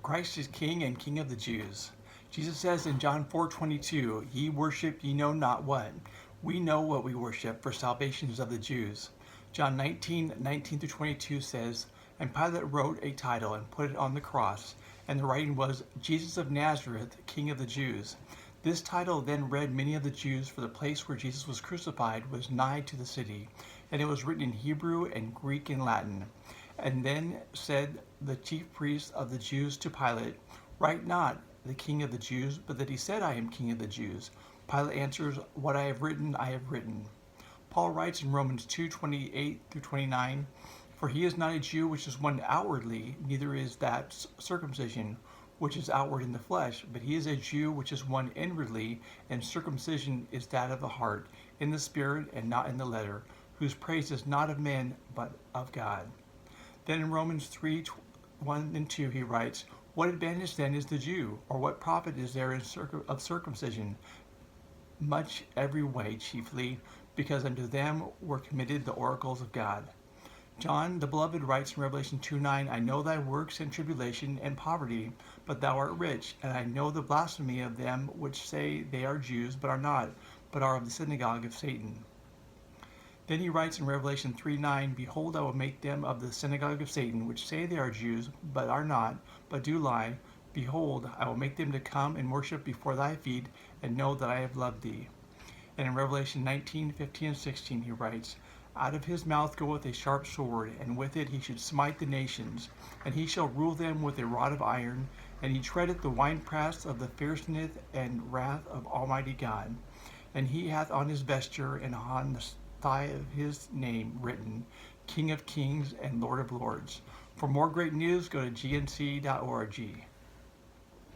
Christ is King and King of the Jews. Jesus says in John 4:22, "Ye worship ye know not what. We know what we worship, for salvation is of the Jews." John 19:19-22 says, "And Pilate wrote a title and put it on the cross, and the writing was, Jesus of Nazareth, King of the Jews. This title then read many of the Jews, for the place where Jesus was crucified was nigh to the city, and it was written in Hebrew and Greek and Latin. And then said the chief priests of the Jews to Pilate, Write not the King of the Jews, but that he said, I am King of the Jews. Pilate answers, What I have written. Paul writes in Romans 2:28-29, For he is not a Jew which is one outwardly, neither is that circumcision which is outward in the flesh, but he is a Jew which is one inwardly, and circumcision is that of the heart, in the spirit and not in the letter, whose praise is not of men, but of God. Then in Romans 3:1-2 he writes, What advantage then is the Jew, or what profit is there of circumcision? Much every way, chiefly, because unto them were committed the oracles of God. John the Beloved writes in Revelation 2:9, I know thy works and tribulation and poverty, but thou art rich, and I know the blasphemy of them which say they are Jews, but are not, but are of the synagogue of Satan. Then he writes in Revelation 3:9, Behold, I will make them of the synagogue of Satan, which say they are Jews, but are not, but do lie. Behold, I will make them to come and worship before thy feet, and know that I have loved thee. And in Revelation 19:15-16 he writes, Out of his mouth goeth a sharp sword, and with it he should smite the nations, and he shall rule them with a rod of iron, and he treadeth the winepress of the fierceness and wrath of Almighty God. And he hath on his vesture and on the thigh of his name written, King of Kings and Lord of Lords. For more great news, go to gnc.org.